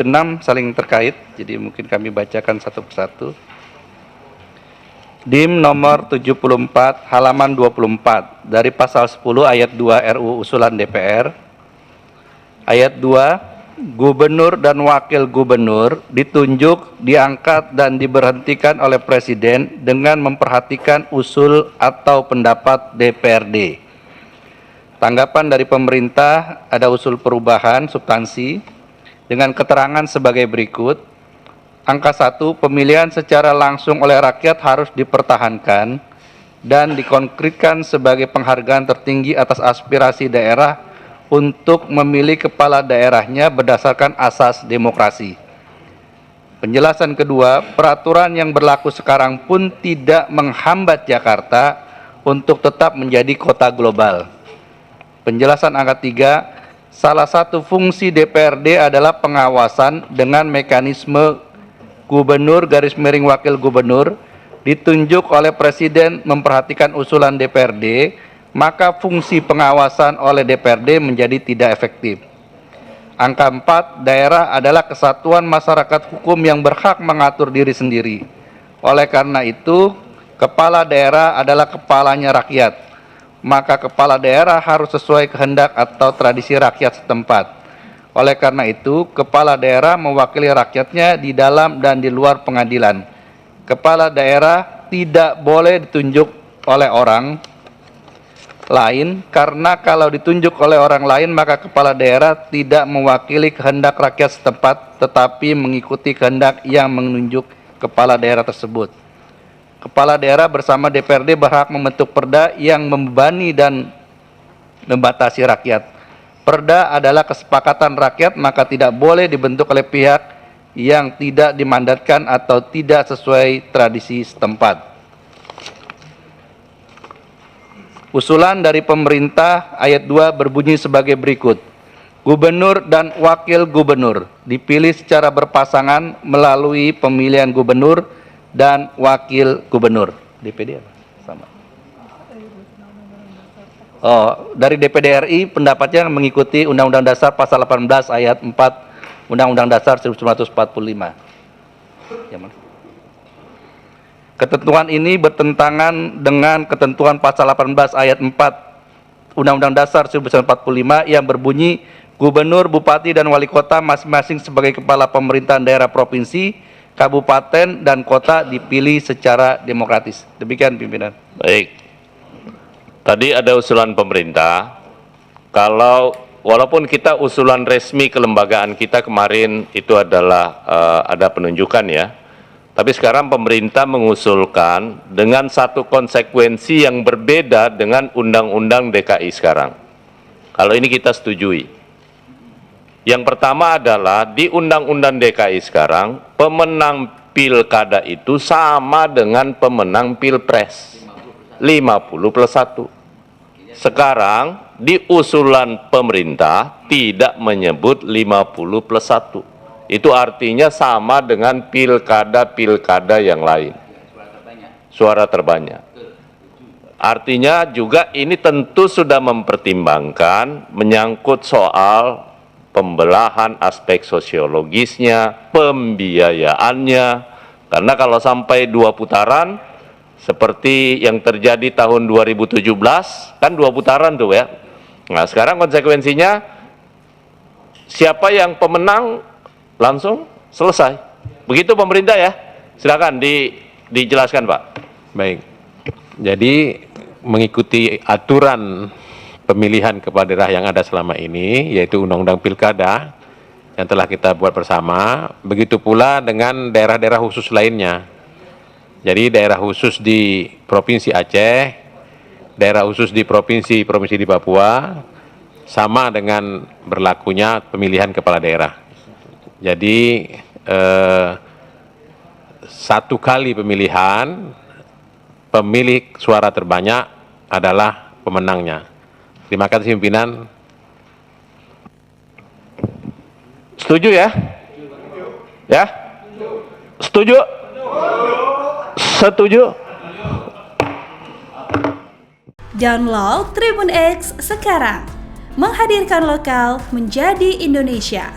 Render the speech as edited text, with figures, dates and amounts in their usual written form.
6 saling terkait, jadi mungkin kami bacakan satu persatu. DIM nomor 74 halaman 24 dari pasal 10 ayat 2 RUU usulan DPR. Ayat 2, gubernur dan wakil gubernur ditunjuk, diangkat dan diberhentikan oleh Presiden dengan memperhatikan usul atau pendapat DPRD. Tanggapan dari pemerintah, ada usul perubahan substansi dengan keterangan sebagai berikut. Angka 1, pemilihan secara langsung oleh rakyat harus dipertahankan dan dikonkretkan sebagai penghargaan tertinggi atas aspirasi daerah untuk memilih kepala daerahnya berdasarkan asas demokrasi. Penjelasan kedua, peraturan yang berlaku sekarang pun tidak menghambat Jakarta untuk tetap menjadi kota global. Penjelasan angka 3, salah satu fungsi DPRD adalah pengawasan dengan mekanisme gubernur garis miring wakil gubernur ditunjuk oleh Presiden memperhatikan usulan DPRD, maka fungsi pengawasan oleh DPRD menjadi tidak efektif. Angka 4, daerah adalah kesatuan masyarakat hukum yang berhak mengatur diri sendiri. Oleh karena itu, kepala daerah adalah kepalanya rakyat, maka kepala daerah harus sesuai kehendak atau tradisi rakyat setempat. Oleh karena itu, kepala daerah mewakili rakyatnya di dalam dan di luar pengadilan. Kepala daerah tidak boleh ditunjuk oleh orang lain, karena kalau ditunjuk oleh orang lain maka kepala daerah tidak mewakili kehendak rakyat setempat, tetapi mengikuti kehendak yang menunjuk kepala daerah tersebut. Kepala daerah bersama DPRD berhak membentuk perda yang membebani dan membatasi rakyat. Perda adalah kesepakatan rakyat, maka tidak boleh dibentuk oleh pihak yang tidak dimandatkan atau tidak sesuai tradisi setempat. Usulan dari pemerintah ayat 2 berbunyi sebagai berikut. Gubernur dan wakil gubernur dipilih secara berpasangan melalui pemilihan gubernur dan wakil gubernur. DPD apa? Sama. Dari DPD RI pendapatnya mengikuti Undang-Undang Dasar Pasal 18 ayat 4 Undang-Undang Dasar 1945. Ketentuan ini bertentangan dengan ketentuan Pasal 18 ayat 4 Undang-Undang Dasar 1945 yang berbunyi Gubernur, Bupati, dan Wali Kota masing-masing sebagai kepala pemerintahan daerah provinsi, kabupaten, dan kota dipilih secara demokratis. Demikian pimpinan. Baik. Tadi ada usulan pemerintah, walaupun kita usulan resmi kelembagaan kita kemarin itu adalah ada penunjukan ya, tapi sekarang pemerintah mengusulkan dengan satu konsekuensi yang berbeda dengan Undang-Undang DKI sekarang. Kalau ini kita setujui. Yang pertama adalah di Undang-Undang DKI sekarang, pemenang pilkada itu sama dengan pemenang pilpres. 50+1. Sekarang di usulan pemerintah tidak menyebut 50+1. Itu artinya sama dengan pilkada-pilkada yang lain. Suara terbanyak. Artinya juga ini tentu sudah mempertimbangkan menyangkut soal pembelahan aspek sosiologisnya, pembiayaannya. Karena kalau sampai 2 putaran, seperti yang terjadi tahun 2017, kan 2 putaran tuh ya. Nah sekarang konsekuensinya, siapa yang pemenang langsung selesai. Begitu pemerintah ya. Silakan dijelaskan Pak. Baik, jadi mengikuti aturan pemilihan kepala daerah yang ada selama ini, yaitu Undang-Undang Pilkada yang telah kita buat bersama, begitu pula dengan daerah-daerah khusus lainnya. Jadi daerah khusus di Provinsi Aceh, daerah khusus di provinsi di Papua, sama dengan berlakunya pemilihan kepala daerah. Jadi satu kali pemilihan, pemilik suara terbanyak adalah pemenangnya. Terima kasih pimpinan. Setuju ya? Ya? Setuju? Setuju? Download Tribun X sekarang. Menghadirkan lokal menjadi Indonesia.